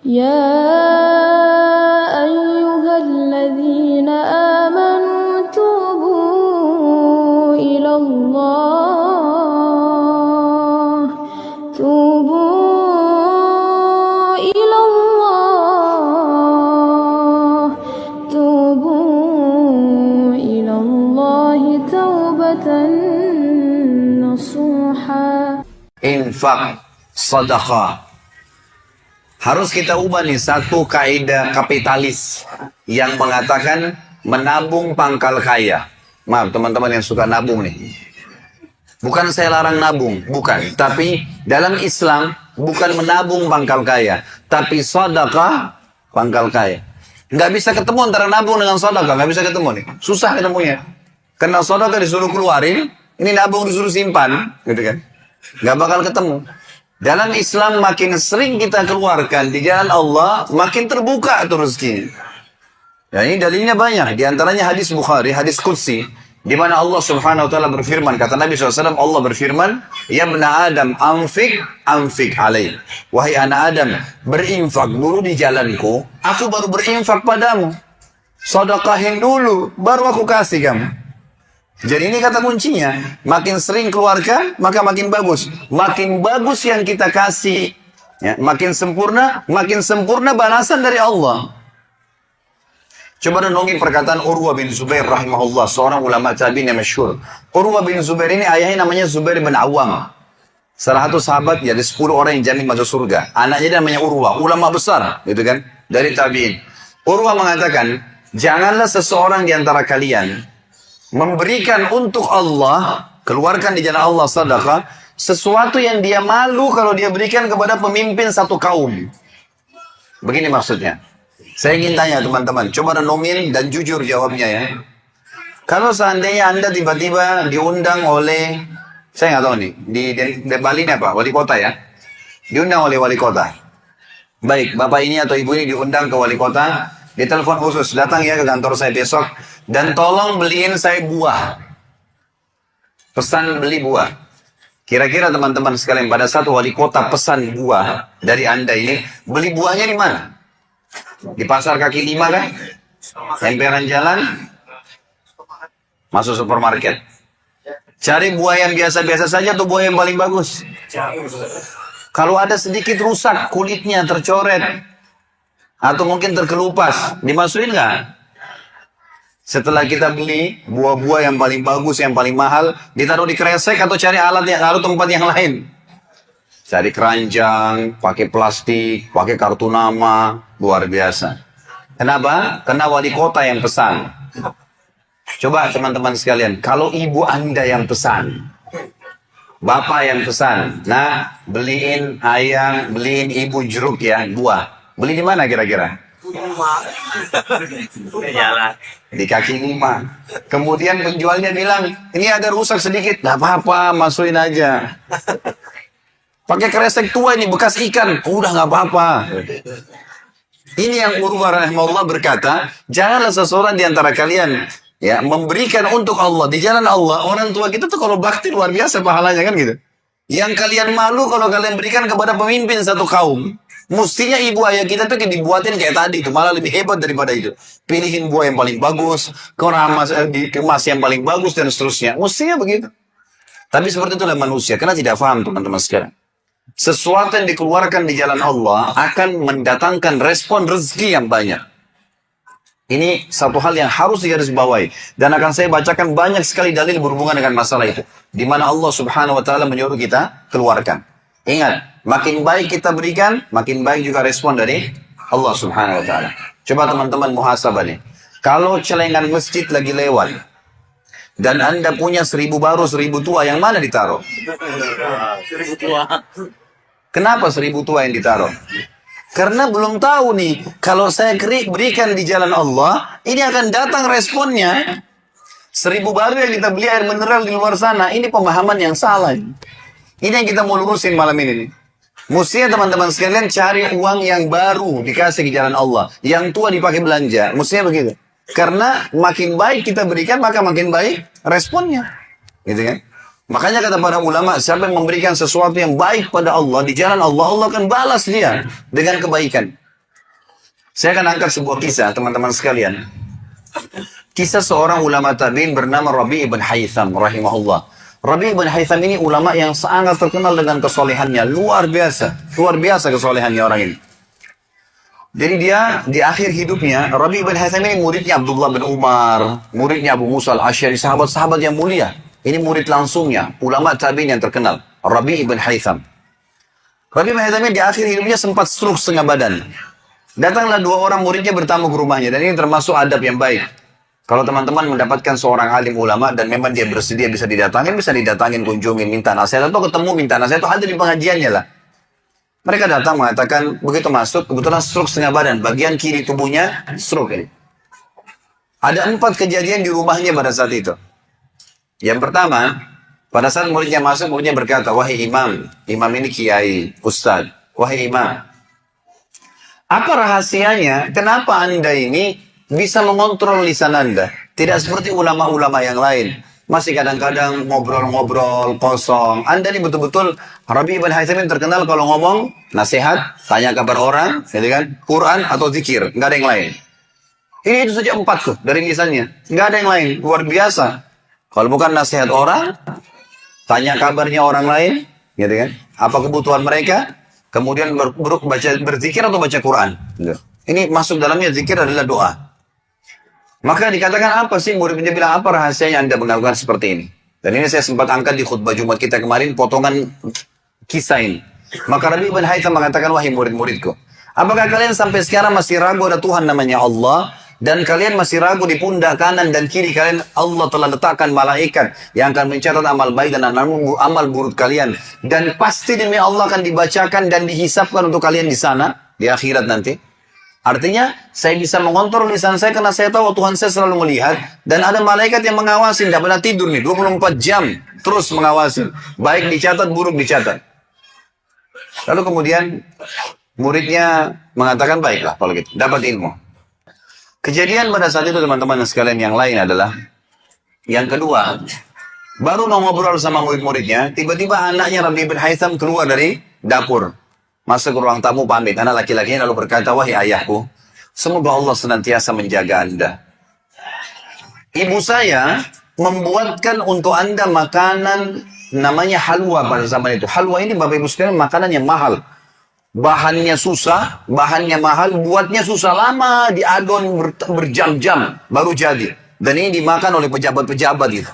يا أيها الذين آمنوا توبوا إلى الله توبوا إلى الله توبوا إلى الله توبة نصوحا. Infak, sedekah. Harus kita ubah nih satu kaidah kapitalis yang mengatakan menabung pangkal kaya. Maaf teman-teman yang suka nabung nih. Bukan saya larang nabung, bukan. Tapi dalam Islam bukan menabung pangkal kaya, tapi sedekah pangkal kaya. Nggak bisa ketemu antara nabung dengan sedekah, nggak bisa ketemu nih. Susah ketemunya. Karena sedekah disuruh keluarin, ini nabung disuruh simpan, gitu kan? Nggak bakal ketemu. Dalam Islam makin sering kita keluarkan di jalan Allah, makin terbuka tuh rezeki. Ya, ini dalilnya banyak. Di antaranya hadis Bukhari, hadis Qudsi, di mana Allah Subhanahu wa taala berfirman, kata Nabi SAW, Allah berfirman, "Ya bna Adam, anfik alaih." Wahai anak Adam, berinfak dulu di jalanku, aku baru berinfak padamu. Sedekahin dulu, baru aku kasih kamu. Jadi ini kata kuncinya, makin sering keluarkan, maka makin bagus. Makin bagus yang kita kasih, ya, makin sempurna balasan dari Allah. Coba renungi perkataan Urwah bin Zubair rahimahullah, seorang ulama tabi'in yang masyhur. Urwah bin Zubair ini ayahnya namanya Zubair bin Awam. Salah satu sahabat dari 10 orang yang jamin masuk surga. Anaknya namanya Urwah, ulama besar, gitu kan, dari tabi'in. Urwah mengatakan, janganlah seseorang di antara kalian memberikan untuk Allah, keluarkan di jalan Allah sedekah, sesuatu yang dia malu kalau dia berikan kepada pemimpin satu kaum. Begini maksudnya. Saya ingin tanya teman-teman, coba renungin dan jujur jawabnya ya. Kalau seandainya Anda tiba-tiba diundang oleh, saya nggak tahu nih, di Bali ini apa? Wali kota ya? Diundang oleh wali kota. Baik, bapak ini atau ibu ini diundang ke wali kota, ditelepon khusus, datang ya ke kantor saya besok, dan tolong beliin saya buah. Pesan beli buah. Kira-kira teman-teman sekalian, pada saat wali kota pesan buah dari Anda ini, beli buahnya di mana? Di pasar kaki 5 kan? Emperan jalan? Masuk supermarket. Cari buah yang biasa-biasa saja atau buah yang paling bagus? Kalau ada sedikit rusak, kulitnya tercoret, atau mungkin terkelupas, dimasukin nggak? Setelah kita beli buah-buah yang paling bagus, yang paling mahal, ditaruh di kresek atau cari alat yang taruh tempat yang lain. Cari keranjang, pakai plastik, pakai kartu nama, luar biasa. Kenapa? Karena wali kota yang pesan. Coba teman-teman sekalian, kalau ibu Anda yang pesan, bapak yang pesan, nah beliin ayam, beliin ibu jeruk ya, buah. Beli di mana kira-kira? Di kaki 5. Kemudian penjualnya bilang, ini ada rusak sedikit, nggak apa-apa, masukin aja. Pakai kresek tua ini, bekas ikan, udah nggak apa-apa. Ini yang Urwah rahimahullah berkata, janganlah seseorang di antara kalian ya memberikan untuk Allah di jalan Allah. Orang tua kita tuh kalau bakti luar biasa pahalanya kan gitu. Yang kalian malu kalau kalian berikan kepada pemimpin satu kaum. Mestinya ibu ayah kita tuh dibuatin kayak tadi itu, malah lebih hebat daripada itu. Pilihin buah yang paling bagus, kemas yang paling bagus dan seterusnya. Mestinya begitu. Tapi seperti itulah manusia, karena tidak paham teman-teman sekalian. Sesuatu yang dikeluarkan di jalan Allah akan mendatangkan respon rezeki yang banyak. Ini satu hal yang harus digarisbawahi, dan akan saya bacakan banyak sekali dalil berhubungan dengan masalah itu, di mana Allah Subhanahu wa taala menyuruh kita keluarkan. Ingat, makin baik kita berikan, makin baik juga respon dari Allah Subhanahu wa taala. Coba teman-teman muhasabah nih. Kalau celengan masjid lagi lewat dan Anda punya 1000 baru, 1000 tua, yang mana ditaruh? 1000 tua. Kenapa 1000 tua yang ditaruh? Karena belum tahu nih, kalau saya berikan di jalan Allah, ini akan datang responnya. 1000 baru yang kita beli air mineral di luar sana, ini pemahaman yang salah. Ini yang kita mau lurusin malam ini nih. Mestinya teman-teman sekalian cari uang yang baru dikasih di jalan Allah. Yang tua dipakai belanja. Mestinya begitu. Karena makin baik kita berikan, maka makin baik responnya. Gitu kan? Makanya kata para ulama, siapa yang memberikan sesuatu yang baik pada Allah, di jalan Allah, Allah akan balas dia dengan kebaikan. Saya akan angkat sebuah kisah, teman-teman sekalian. Kisah seorang ulama tabi'in bernama Rabi' ibn Haytham rahimahullah. Rabi' ibn Haytham ini ulama yang sangat terkenal dengan kesolehannya. Luar biasa kesolehannya orang ini. Jadi dia di akhir hidupnya, Rabi' ibn Haytham ini muridnya Abdullah bin Umar, muridnya Abu Musa al-Asy'ari, sahabat-sahabat yang mulia. Ini murid langsungnya, ulama tabi'in yang terkenal, Rabi' ibn Haytham. Rabi' ibn Haytham ini di akhir hidupnya sempat stroke setengah badan. Datanglah 2 orang muridnya bertamu ke rumahnya, dan ini termasuk adab yang baik. Kalau teman-teman mendapatkan seorang alim ulama dan memang dia bersedia bisa didatangin, kunjungin, minta nasihat, atau ketemu minta nasihat, atau hadir di pengajiannya lah. Mereka datang mengatakan, begitu masuk, kebetulan stroke setengah badan, bagian kiri tubuhnya stroke ini. Ada 4 kejadian di rumahnya pada saat itu. Yang pertama, pada saat muridnya masuk, muridnya berkata, wahai imam, imam ini kiai, ustaz, wahai imam, apa rahasianya, kenapa anda ini bisa mengontrol lisan anda? Tidak seperti ulama-ulama yang lain. Masih kadang-kadang ngobrol-ngobrol kosong. Anda ini betul-betul, Rabi' ibn Haytham terkenal kalau ngomong nasihat, tanya kabar orang, gitu kan? Quran atau zikir, nggak ada yang lain. Ini itu saja 4 tuh dari lisannya, nggak ada yang lain, luar biasa. Kalau bukan nasihat orang, tanya kabarnya orang lain, gitu kan? Apa kebutuhan mereka? Kemudian berzikir atau baca Quran. Gitu. Ini masuk dalamnya zikir adalah doa. Maka dikatakan apa sih, muridnya bilang apa rahasianya anda melakukan seperti ini. Dan ini saya sempat angkat di khutbah Jumat kita kemarin, potongan kisah ini. Maka Rabi' ibn Haytham mengatakan, wahai murid-muridku, apakah kalian sampai sekarang masih ragu ada Tuhan namanya Allah? Dan kalian masih ragu di pundak kanan dan kiri kalian Allah telah letakkan malaikat yang akan mencatat amal baik dan amal buruk kalian. Dan pasti demi Allah akan dibacakan dan dihisapkan untuk kalian di sana, di akhirat nanti. Artinya, saya bisa mengontrol lisan saya karena saya tahu Tuhan saya selalu melihat. Dan ada malaikat yang mengawasi, tidak pernah tidur nih, 24 jam terus mengawasi. Baik dicatat, buruk dicatat. Lalu kemudian muridnya mengatakan, baiklah kalau gitu, dapat ilmu. Kejadian pada saat itu teman-teman sekalian yang lain adalah, yang kedua, baru mau ngobrol sama murid-muridnya, tiba-tiba anaknya Rabi' bin Haytham keluar dari dapur. Masuk ke ruang tamu pamit, anak laki-lakinya lalu berkata, wahai ayahku, semoga Allah senantiasa menjaga anda. Ibu saya membuatkan untuk anda makanan namanya halwa pada zaman itu. Halwa ini Bapak Ibu sekalian makanan yang mahal. Bahannya susah, bahannya mahal, buatnya susah, lama diadon berjam-jam baru jadi. Dan ini dimakan oleh pejabat-pejabat itu.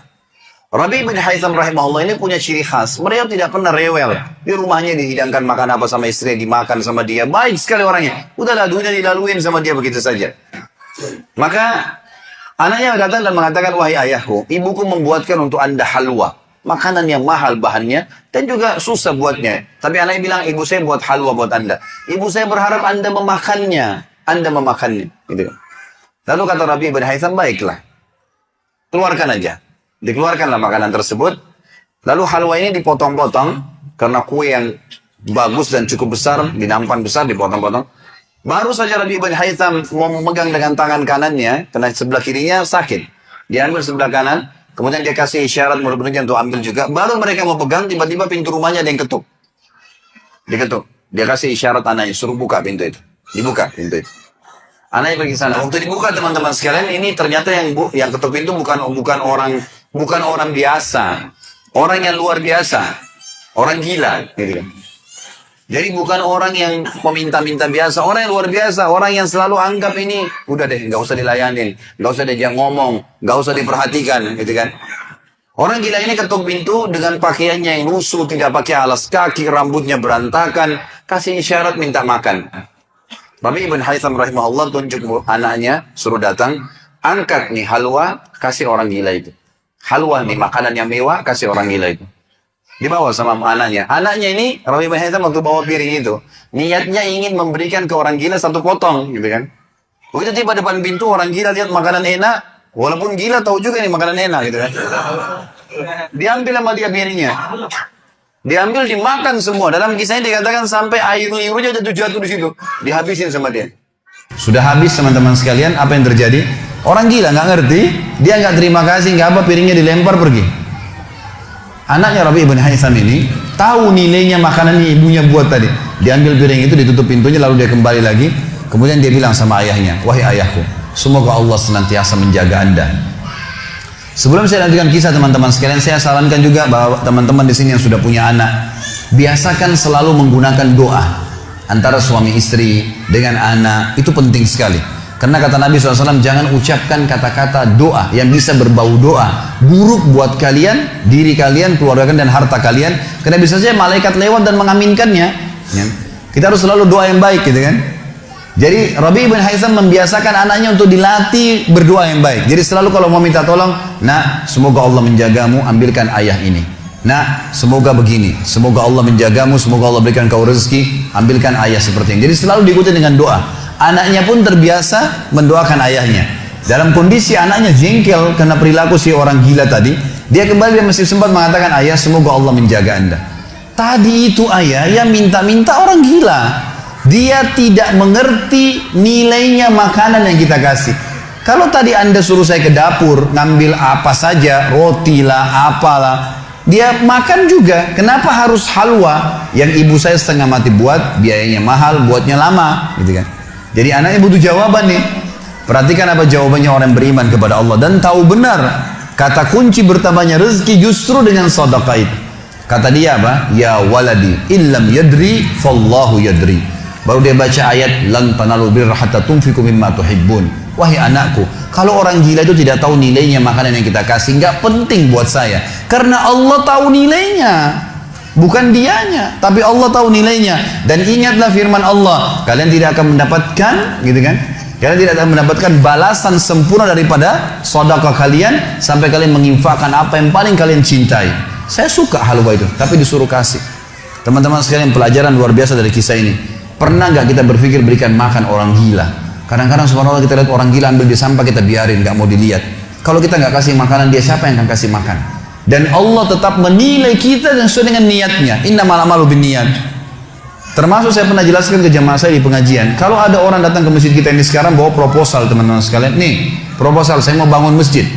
Rabi' bin Haytham rahimahullah ini punya ciri khas. Mereka tidak pernah rewel. Di rumahnya dihidangkan makan apa sama istri, dimakan sama dia. Baik sekali orangnya. Udahlah, dunia dilaluin sama dia begitu saja. Maka anaknya datang dan mengatakan, wahai ayahku, ibuku membuatkan untuk anda halwa. Makanan yang mahal bahannya dan juga susah buatnya. Tapi anaknya bilang, ibu saya buat halwa buat anda. Ibu saya berharap anda memakannya. Anda memakannya. Gitu. Lalu kata Rabi' bin Haytham, baiklah. Keluarkan aja. Dikeluarkanlah makanan tersebut. Lalu halwa ini dipotong-potong. Karena kue yang bagus dan cukup besar, di nampan besar, dipotong-potong. Baru saja Rabi' bin Haytham mau memegang dengan tangan kanannya, karena sebelah kirinya sakit. Dia ambil sebelah kanan, kemudian dia kasih isyarat murid-muridnya untuk ambil juga. Baru mereka mau pegang, tiba-tiba pintu rumahnya ada yang ketuk. Diketuk. Dia kasih isyarat anaknya, suruh buka pintu itu. Dibuka pintu itu. Anaknya pergi sana. Waktu dibuka teman-teman sekalian, ini ternyata yang ketuk pintu bukan orang biasa. Orang yang luar biasa. Orang gila. Gitu kan. Jadi bukan orang yang meminta-minta biasa. Orang yang luar biasa. Orang yang selalu anggap ini, udah deh, gak usah dilayanin. Gak usah diajak ngomong. Gak usah diperhatikan. Gitu kan. Orang gila ini ketuk pintu dengan pakaiannya yang lusuh. Tidak pakai alas kaki. Rambutnya berantakan. Kasih isyarat minta makan. Rabi' ibn Haytham rahimahullah tunjuk anaknya. Suruh datang. Angkat nih halwa. Kasih orang gila itu. Halwa nih makanan yang mewah. Kasih orang gila itu. Dibawa sama anaknya. Anaknya ini, Rabi' bin Haytham waktu bawa piring itu, niatnya ingin memberikan ke orang gila 1 potong, gitu kan. Begitu tiba depan pintu, orang gila lihat makanan enak, walaupun gila tahu juga ini makanan enak, gitu kan. Diambil sama dia piringnya. Diambil, dimakan semua. Dalam kisahnya dikatakan sampai air liurnya jatuh di situ. Dihabisin sama dia. Sudah habis teman-teman sekalian, apa yang terjadi? Orang gila nggak ngerti, dia nggak terima kasih, nggak apa, piringnya dilempar pergi. Anaknya Rabi' bin Haytham ini tahu nilainya makanan yang ibunya buat tadi. Diambil piring itu, ditutup pintunya, lalu dia kembali lagi. Kemudian dia bilang sama ayahnya, wahai ayahku, semoga Allah senantiasa menjaga Anda. Sebelum saya lanjutkan kisah teman-teman sekalian, saya sarankan juga bahwa teman-teman di sini yang sudah punya anak, biasakan selalu menggunakan doa antara suami istri dengan anak, itu penting sekali. Karena kata Nabi SAW, jangan ucapkan kata-kata doa yang bisa berbau doa buruk buat kalian, diri kalian, keluarga kalian, dan harta kalian. Karena bisa saja malaikat lewat dan mengaminkannya. Kita harus selalu doa yang baik gitu kan. Jadi Rabi bin Haytham membiasakan anaknya untuk dilatih berdoa yang baik. Jadi selalu kalau mau minta tolong, nah semoga Allah menjagamu, ambilkan ayah ini. Nah semoga begini, semoga Allah menjagamu, semoga Allah berikan kau rezeki, ambilkan ayah seperti ini. Jadi selalu diikuti dengan doa. Anaknya pun terbiasa mendoakan ayahnya. Dalam kondisi anaknya jengkel karena perilaku si orang gila tadi, dia kembali dan masih sempat mengatakan, ayah semoga Allah menjaga Anda. Tadi itu ayah yang minta-minta orang gila. Dia tidak mengerti nilainya makanan yang kita kasih. Kalau tadi Anda suruh saya ke dapur ngambil apa saja, roti lah, apalah, dia makan juga. Kenapa harus halwa yang ibu saya setengah mati buat, biayanya mahal, buatnya lama, gitu kan? Jadi anaknya butuh jawaban nih. Perhatikan apa jawabannya orang beriman kepada Allah dan tahu benar kata kunci bertambahnya rezeki justru dengan sedekah itu. Kata dia apa? Ya waladi illam yadri fallahu yadri. Baru dia baca ayat lan tanalul birra hatta tunfiqu mimma tuhibbun. Wahai anakku, kalau orang gila itu tidak tahu nilainya makanan yang kita kasih, nggak penting buat saya. Karena Allah tahu nilainya. Bukan dianya, tapi Allah tahu nilainya. Dan ingatlah firman Allah, kalian tidak akan mendapatkan, gitu kan? Kalian tidak akan mendapatkan balasan sempurna daripada sedekah kalian sampai kalian menginfakkan apa yang paling kalian cintai. Saya suka halwa itu, tapi disuruh kasih. Teman-teman sekalian, pelajaran luar biasa dari kisah ini. Pernah nggak kita berpikir berikan makan orang gila? Kadang-kadang subhanallah kita lihat orang gila ambil di sampah, kita biarin, nggak mau dilihat. Kalau kita nggak kasih makanan dia, siapa yang akan kasih makan? Dan Allah tetap menilai kita dan sesuai dengan niatnya. Innamal a'malu binniyat. Termasuk saya pernah jelaskan ke jamaah saya di pengajian, kalau ada orang datang ke masjid kita ini sekarang bawa proposal, teman-teman sekalian, nih proposal saya mau bangun masjid,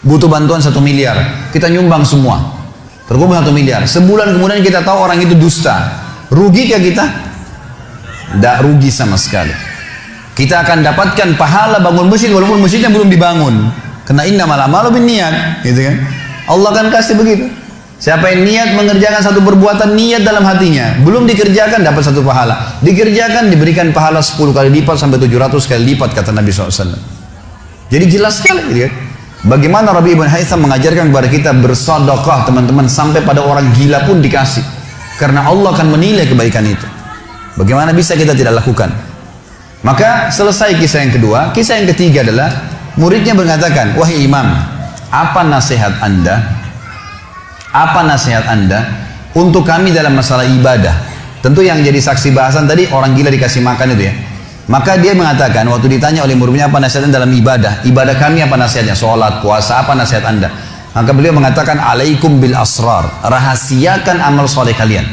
butuh bantuan 1 miliar, kita nyumbang semua, terkumpul 1 miliar. Sebulan kemudian kita tahu orang itu dusta, rugi kah kita? Tidak rugi sama sekali. Kita akan dapatkan pahala bangun masjid walaupun masjidnya belum dibangun. Karena innamal a'malu binniyat, gitu kan? Allah akan kasih begitu. Siapa yang niat mengerjakan satu perbuatan, niat dalam hatinya, belum dikerjakan dapat 1 pahala, dikerjakan diberikan pahala 10 kali lipat sampai 700 kali lipat, kata Nabi SAW. Jadi jelas sekali, gitu kan? Bagaimana Rabi bin Haytham mengajarkan kepada kita bersedekah, teman-teman, sampai pada orang gila pun dikasih, karena Allah akan menilai kebaikan itu. Bagaimana bisa kita tidak lakukan? Maka selesai kisah yang kedua. Kisah yang ketiga adalah muridnya mengatakan, wahai imam, apa nasihat anda untuk kami dalam masalah ibadah? Tentu yang jadi saksi bahasan tadi orang gila dikasih makan itu ya. Maka dia mengatakan waktu ditanya oleh muridnya apa nasihatnya dalam ibadah kami apa nasihatnya, sholat, puasa, apa nasihat anda? Maka beliau mengatakan, alaikum bil asrar, rahasiakan amal soleh kalian,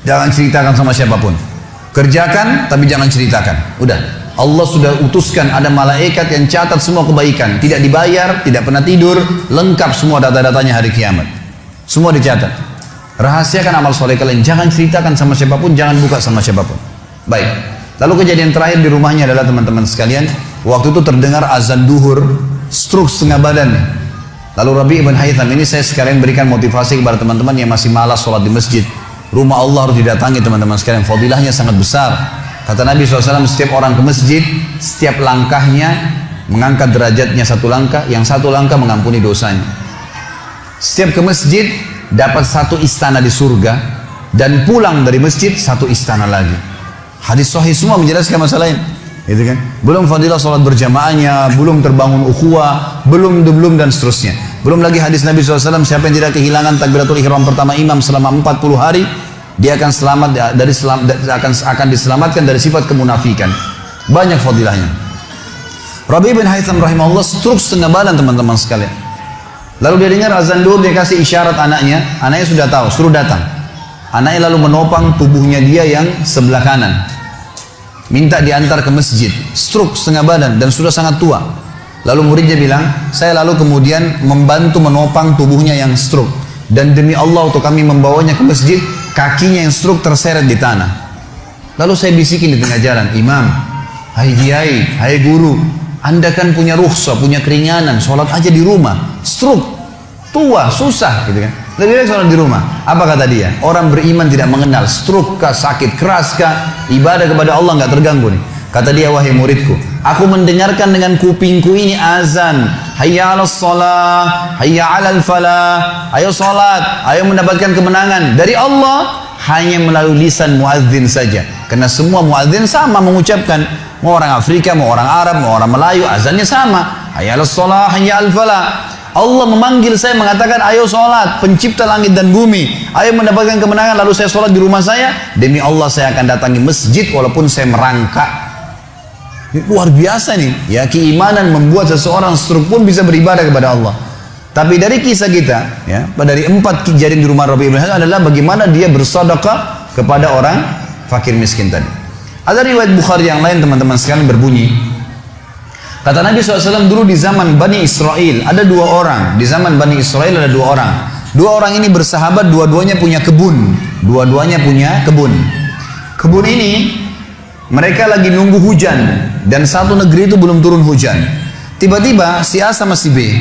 jangan ceritakan sama siapapun, kerjakan tapi jangan ceritakan. Udah, Allah sudah utuskan ada malaikat yang catat semua kebaikan, tidak dibayar, tidak pernah tidur, lengkap semua data-datanya hari kiamat, semua dicatat. Rahasiakan amal soleh kalian, jangan ceritakan sama siapapun, jangan buka sama siapapun. Baik, lalu kejadian terakhir di rumahnya adalah teman-teman sekalian, waktu itu terdengar azan duhur, stroke setengah badan. Lalu Rabi bin Haytham ini, saya sekarang berikan motivasi kepada teman-teman yang masih malas sholat di masjid. Rumah Allah harus didatangi teman-teman sekalian, fadilahnya sangat besar. Kata Nabi SAW, setiap orang ke masjid, setiap langkahnya mengangkat derajatnya 1 langkah, yang 1 langkah mengampuni dosanya. Setiap ke masjid dapat 1 istana di surga, dan pulang dari masjid 1 istana lagi. Hadis sahih semua menjelaskan masalah ini, gitu kan? Belum fadilah sholat berjamaahnya, belum terbangun ukhuwah, belum dan seterusnya. Belum lagi hadis Nabi SAW, siapa yang tidak kehilangan takbiratul ihram pertama imam selama 40 hari, dia akan akan diselamatkan dari sifat kemunafikan. Banyak fadilahnya. Rabi bin Haytham rahimahullah stroke setengah badan, teman-teman sekalian. Lalu dia dengar azan duhur, dia kasih isyarat anaknya sudah tahu, suruh datang. Anaknya lalu menopang tubuhnya dia yang sebelah kanan, minta diantar ke masjid. Stroke setengah badan dan sudah sangat tua. Lalu muridnya bilang, saya lalu kemudian membantu menopang tubuhnya yang stroke, dan demi Allah untuk kami membawanya ke masjid, kakinya yang stroke terseret di tanah. Lalu saya bisikin di tengah jalan, imam, hai kiai, hai guru, anda kan punya rukhsah, punya keringanan, sholat aja di rumah, stroke, tua, susah gitu kan. Lebih baik sholat di rumah. Apa kata dia? Orang beriman tidak mengenal stroke kah, sakit keras kah, ibadah kepada Allah nggak terganggu nih. Kata dia, wahai muridku, aku mendengarkan dengan kupingku ini azan, hayya 'alas shalah, hayya 'alal falah, ayo sholat, ayo mendapatkan kemenangan dari Allah, hanya melalui lisan muadzin saja. Karena semua muadzin sama mengucapkan, mau orang Afrika, mau orang Arab, mau orang Melayu, azannya sama, hayya 'alas shalah, hayya 'alal falah. Allah memanggil saya mengatakan, ayo sholat, pencipta langit dan bumi, ayo mendapatkan kemenangan. Lalu saya sholat di rumah saya, demi Allah saya akan datangi masjid walaupun saya merangkak. Luar biasa nih, ya, keimanan membuat seseorang stroke pun bisa beribadah kepada Allah. Tapi dari kisah kita, ya, dari 4 kejadian di rumah Rabi' ibn Hasan adalah bagaimana dia bersedekah kepada orang fakir miskin tadi. Ada riwayat Bukhari yang lain teman-teman sekalian berbunyi, kata Nabi SAW dulu di zaman Bani Israel ada 2 orang. Di zaman Bani Israel ada 2 orang. 2 orang ini bersahabat, dua-duanya punya kebun. Dua-duanya punya kebun. Kebun ini mereka lagi nunggu hujan dan satu negeri itu belum turun hujan. Tiba-tiba si A sama si B.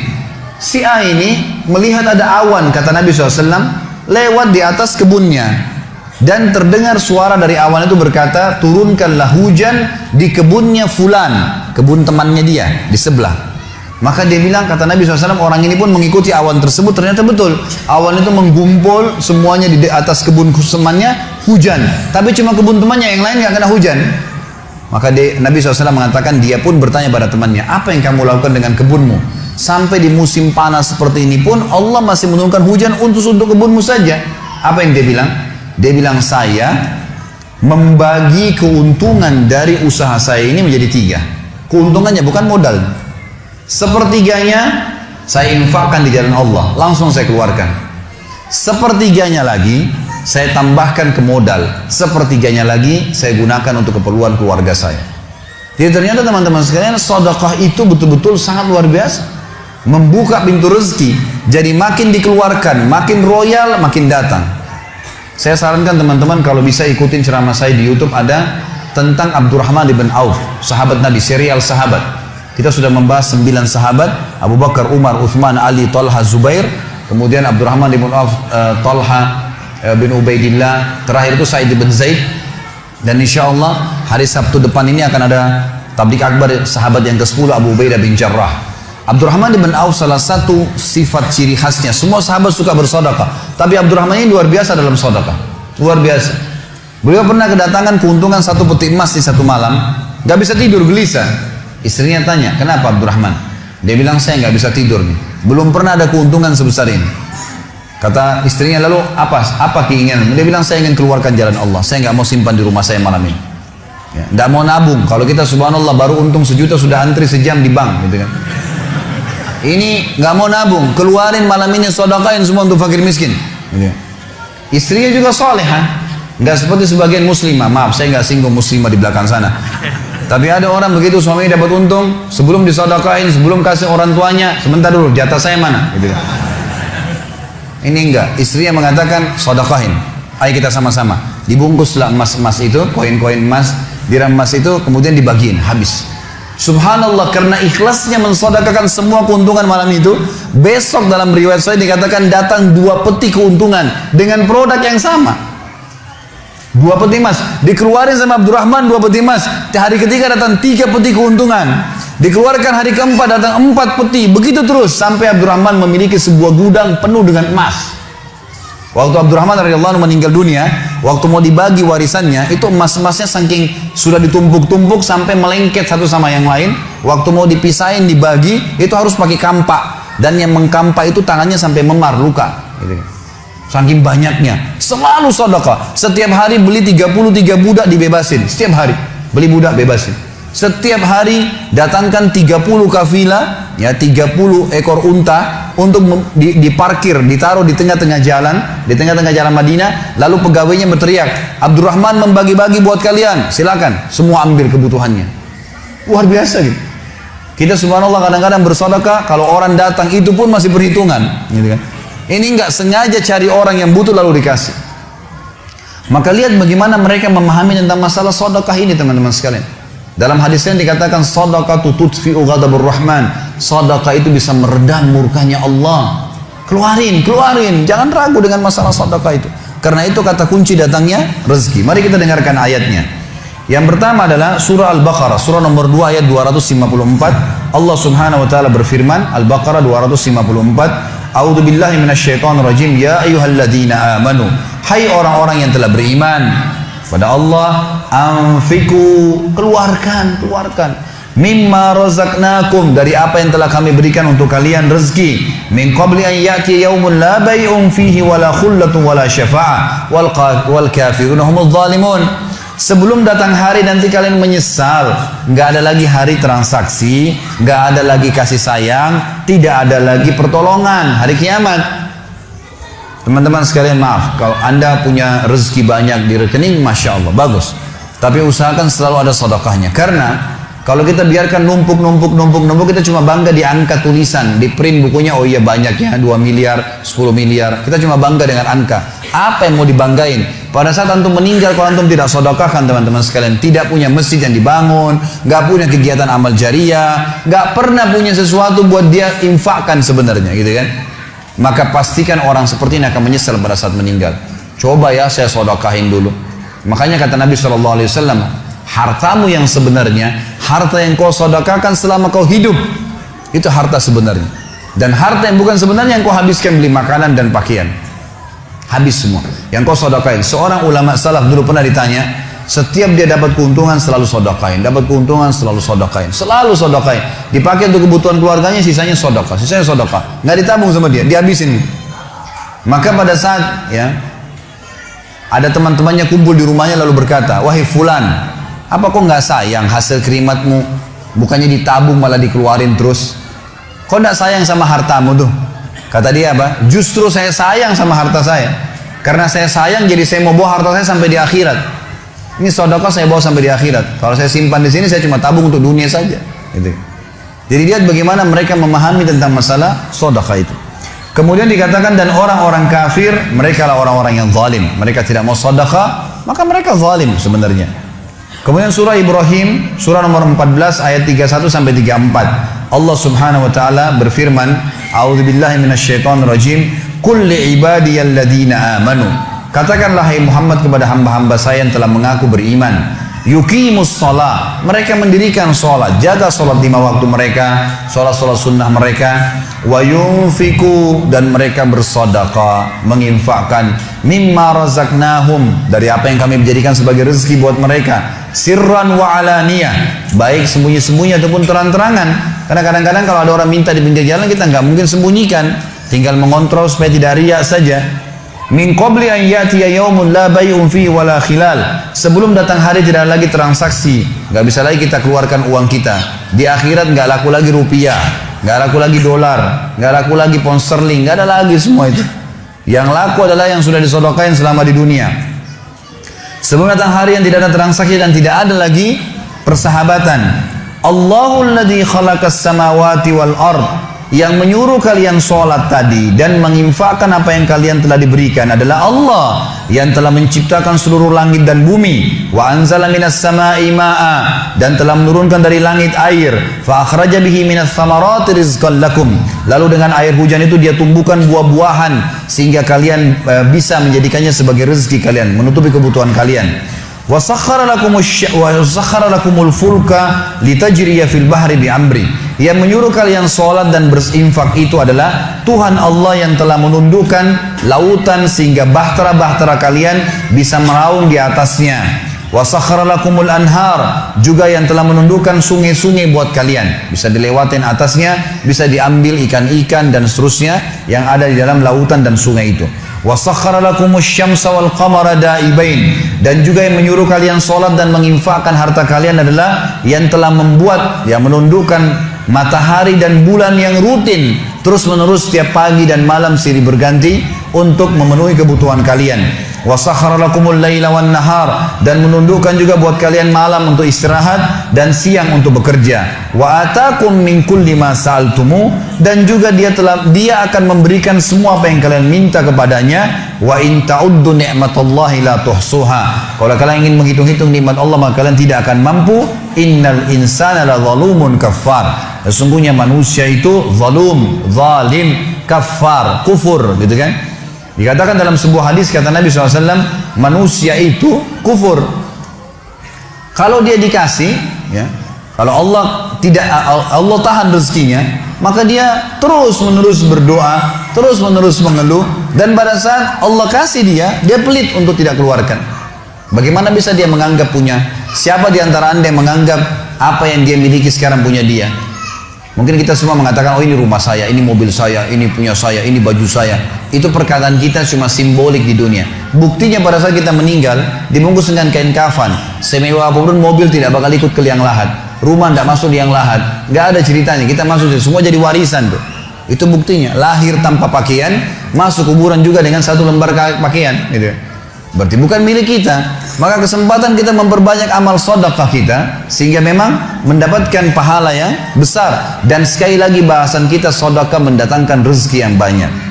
Si A ini melihat ada awan, kata Nabi SAW, lewat di atas kebunnya. Dan terdengar suara dari awan itu berkata, turunkanlah hujan di kebunnya fulan, kebun temannya dia di sebelah. Maka dia bilang, kata Nabi SAW, orang ini pun mengikuti awan tersebut. Ternyata betul, awan itu menggumpul semuanya di atas kebun temannya, hujan. Tapi cuma kebun temannya, yang lain nggak kena hujan. Maka Nabi SAW mengatakan, dia pun bertanya pada temannya, apa yang kamu lakukan dengan kebunmu? Sampai di musim panas seperti ini pun Allah masih menurunkan hujan untuk kebunmu saja. Apa yang dia bilang? Dia bilang, saya membagi keuntungan dari usaha saya ini menjadi 3. Keuntungannya bukan modal. Sepertiganya saya infakkan di jalan Allah, langsung saya keluarkan. Sepertiganya lagi saya tambahkan ke modal. Sepertiganya lagi saya gunakan untuk keperluan keluarga saya. Jadi ternyata teman-teman sekalian, sedekah itu betul-betul sangat luar biasa. Membuka pintu rezeki, jadi makin dikeluarkan, makin royal, makin datang. Saya sarankan teman-teman kalau bisa ikutin ceramah saya di YouTube, ada tentang Abdurrahman bin Auf, sahabat Nabi, serial sahabat. Kita sudah membahas 9 sahabat, Abu Bakar, Umar, Uthman, Ali, Talha, Zubair, kemudian Abdurrahman bin Auf, Talha bin Ubaidillah, terakhir itu Sa'id bin Zaid. Dan insya Allah hari Sabtu depan ini akan ada tablik akbar sahabat yang ke-10, Abu Ubaidah bin Jarrah. Abdurrahman bin Auf salah satu sifat ciri khasnya, semua sahabat suka bersedekah, tapi Abdurrahman ini luar biasa dalam sedekah, luar biasa. Beliau pernah kedatangan keuntungan 1 peti emas di satu malam, gak bisa tidur, gelisah. Istrinya tanya, kenapa Abdurrahman? Dia bilang, saya gak bisa tidur nih, belum pernah ada keuntungan sebesar ini. Kata istrinya, lalu apa keinginan? Dia bilang, saya ingin keluarkan jalan Allah, saya gak mau simpan di rumah saya malam ini. Ya, gak mau nabung. Kalau kita subhanallah baru untung 1 juta sudah antri sejam di bank gitu kan. Ini nggak mau nabung, keluarin malam ini, sedekahin semua untuk fakir miskin. Gitu. Istrinya juga solehah, nggak seperti sebagian muslimah. Maaf, saya nggak singgung muslimah di belakang sana. Tapi ada orang begitu, suaminya dapat untung, sebelum disedekahin, sebelum kasih orang tuanya, sebentar dulu, jatah saya mana? Gitu. Ini enggak, istrinya mengatakan sedekahin, ayo kita sama-sama. Dibungkuslah emas-emas itu, koin-koin emas, dirham emas itu, kemudian dibagiin, habis. Subhanallah, karena ikhlasnya mensedekahkan semua keuntungan malam itu, besok dalam riwayat saya dikatakan datang 2 peti keuntungan dengan produk yang sama. 2 peti emas dikeluarin sama Abdurrahman, 2 peti emas. Hari ketiga datang 3 peti keuntungan. Dikeluarkan hari keempat datang 4 peti. Begitu terus sampai Abdurrahman memiliki sebuah gudang penuh dengan emas. Waktu Abdurrahman radhiyallahu anhu meninggal dunia, waktu mau dibagi warisannya, itu emas-emasnya saking sudah ditumpuk-tumpuk sampai melengket satu sama yang lain. Waktu mau dipisahin, dibagi, itu harus pakai kampak. Dan yang mengkampak itu tangannya sampai memar, luka. Gitu. Saking banyaknya. Selalu sedekah. Setiap hari beli 33 budak dibebasin. Setiap hari beli budak bebasin. Setiap hari datangkan 30 kafilah, ya 30 ekor unta untuk diparkir, ditaruh di tengah-tengah jalan, di tengah-tengah jalan Madinah. Lalu pegawainya berteriak, Abdurrahman membagi-bagi buat kalian, silakan, semua ambil kebutuhannya. Luar biasa gitu. Kita subhanallah kadang-kadang bersedekah, kalau orang datang itu pun masih perhitungan, gitu kan. Ini nggak sengaja cari orang yang butuh lalu dikasih. Maka lihat bagaimana mereka memahami tentang masalah sedekah ini teman-teman sekalian. Dalam hadis yang dikatakan sedekah tutfi'u ghadabur rahman. Sedekah itu bisa meredam murkanya Allah. Keluarin, jangan ragu dengan masalah sedekah itu. Karena itu kata kunci datangnya rezeki. Mari kita dengarkan ayatnya. Yang pertama adalah surah Al-Baqarah, surah nomor 2 ayat 254. Allah Subhanahu wa taala berfirman, Al-Baqarah 254, A'udzu billahi minasyaitonir rajim, ya ayyuhalladzina amanu. Hai orang-orang yang telah beriman pada Allah, anfiku, keluarkan mimma razaqnakum, dari apa yang telah kami berikan untuk kalian rezeki, min qabli an ya'ti yaumun la bay'un fihi wala khullatun wala syafa'ah wal kafiruna humudz zalimun. Sebelum datang hari nanti kalian menyesal, nggak ada lagi hari transaksi, nggak ada lagi kasih sayang, tidak ada lagi pertolongan hari kiamat. Teman-teman sekalian, maaf kalau anda punya rezeki banyak di rekening, masya Allah, bagus. Tapi usahakan selalu ada sedekahnya, karena kalau kita biarkan numpuk, kita cuma bangga di angka tulisan, di print bukunya, oh iya banyaknya 2 miliar, 10 miliar. Kita cuma bangga dengan angka. Apa yang mau dibanggain? Pada saat antum meninggal, kalau antum tidak sedekahkan teman-teman sekalian, tidak punya masjid yang dibangun, nggak punya kegiatan amal jariah, nggak pernah punya sesuatu buat dia infakkan sebenarnya, gitu kan? Maka pastikan orang seperti ini akan menyesal pada saat meninggal. Coba ya saya sedekahin dulu. Makanya kata Nabi SAW, hartamu yang sebenarnya, harta yang kau sedekahkan selama kau hidup, itu harta sebenarnya. Dan harta yang bukan sebenarnya yang kau habiskan beli makanan dan pakaian, habis semua. Yang kau sedekahin. Seorang ulama salaf dulu pernah ditanya, setiap dia dapat keuntungan selalu sedekahin, selalu sedekahin. Dipakai untuk kebutuhan keluarganya, sisanya sedekah, nggak ditabung sama dia, dihabisin. Maka pada saat ya ada teman-temannya kumpul di rumahnya lalu berkata, wahai fulan, apa kau nggak sayang hasil kerimatmu? Bukannya ditabung malah dikeluarin terus. Kau nggak sayang sama hartamu tuh? Kata dia apa? Justru saya sayang sama harta saya. Karena saya sayang, jadi saya mau bawa harta saya sampai di akhirat. Ini sedekah saya bawa sampai di akhirat. Kalau saya simpan di sini, saya cuma tabung untuk dunia saja. Gitu. Jadi lihat bagaimana mereka memahami tentang masalah sedekah itu. Kemudian dikatakan, dan orang-orang kafir, mereka lah orang-orang yang zalim. Mereka tidak mau sedekah, maka mereka zalim sebenarnya. Kemudian surah Ibrahim, surah nomor 14 ayat 31 sampai 34. Allah Subhanahu wa taala berfirman, A'udzubillahi minasyaitonirrajim, Qul li'ibadiyalladzina amanu. Katakanlah hai Muhammad kepada hamba-hamba saya yang telah mengaku beriman, yuqimus shalah, mereka mendirikan salat, jaga salat 5 waktu mereka, salat-salat sunnah mereka, wa yunfiku, dan mereka bersedekah, menginfakkan, mimma razaqnahum, dari apa yang kami menjadikan sebagai rezeki buat mereka, sirran wa alaniyah, baik sembunyi-sembunyi ataupun terang-terangan. Karena kadang-kadang kalau ada orang minta di pinggir jalan, kita nggak mungkin sembunyikan, tinggal mengontrol supaya tidak riya saja. Min qabli an ya'tiya yaumun la bay'un fihi wala khilal, sebelum datang hari tidak lagi transaksi, nggak bisa lagi kita keluarkan uang kita. Di akhirat nggak laku lagi rupiah, nggak laku lagi dolar, nggak laku lagi pound sterling, nggak ada lagi semua itu. Yang laku adalah yang sudah disedekahkan selama di dunia. Sebelum datang hari yang tidak ada transaksi dan tidak ada lagi persahabatan. Allahul ladzi khalaqas samawati wal ard, yang menyuruh kalian sholat tadi dan menginfakkan apa yang kalian telah diberikan adalah Allah yang telah menciptakan seluruh langit dan bumi. Wa anzala minas samai ma'a, dan telah menurunkan dari langit air. Fa akhraja bihi minas thamarati rizqan lakum, lalu dengan air hujan itu dia tumbuhkan buah-buahan sehingga kalian bisa menjadikannya sebagai rezeki kalian, menutupi kebutuhan kalian. Wa sakhkhara lakumul fulka litajriya fil bahri bi amri, yang menyuruh kalian sholat dan berinfak itu adalah Tuhan Allah yang telah menundukkan lautan sehingga bahtera-bahtera kalian bisa meraung di atasnya. Wa sakhkhara lakumul anhar, juga yang telah menundukkan sungai-sungai buat kalian, bisa dilewatin atasnya, bisa diambil ikan-ikan dan seterusnya yang ada di dalam lautan dan sungai itu. Wa sakhkhara lakumus syamsa wal qamara da'ibain, dan juga yang menyuruh kalian sholat dan menginfakkan harta kalian adalah yang telah membuat, yang menundukkan matahari dan bulan yang rutin terus menerus setiap pagi dan malam silih berganti untuk memenuhi kebutuhan kalian. wa sakhara lakumul laila wan nahar, dan menundukkan juga buat kalian malam untuk istirahat dan siang untuk bekerja. Wa atakum min kulli ma sa'altumu, dan juga dia akan memberikan semua apa yang kalian minta kepadanya. Wa in ta'uddu ni'matallahi la tuhsuha, kalau kalian ingin menghitung-hitung nikmat Allah maka kalian tidak akan mampu. Innal insana la zalumun kafar, sesungguhnya manusia itu zalum, zalim, kafar, kufur, gitu kan. Dikatakan dalam sebuah hadis, kata Nabi SAW, manusia itu kufur kalau dia dikasih, ya, kalau Allah tahan rezekinya, maka dia terus menerus berdoa, terus menerus mengeluh, dan pada saat Allah kasih dia pelit untuk tidak keluarkan. Bagaimana bisa dia menganggap punya? Siapa di antara anda yang menganggap apa yang dia miliki sekarang punya dia? Mungkin kita semua mengatakan, oh ini rumah saya, ini mobil saya, ini punya saya, ini baju saya. Itu perkataan kita cuma simbolik di dunia. Buktinya pada saat kita meninggal, dibungkus dengan kain kafan. Semewah apapun mobil tidak bakal ikut ke liang lahat. Rumah tidak masuk liang lahat. Gak ada ceritanya, kita masuk, semua jadi warisan tuh. Itu buktinya, lahir tanpa pakaian, masuk kuburan juga dengan satu lembar pakaian, gitu. Berarti bukan milik kita. Maka kesempatan kita memperbanyak amal sedekah kita, sehingga memang mendapatkan pahala yang besar. Dan sekali lagi bahasan kita, sedekah mendatangkan rezeki yang banyak.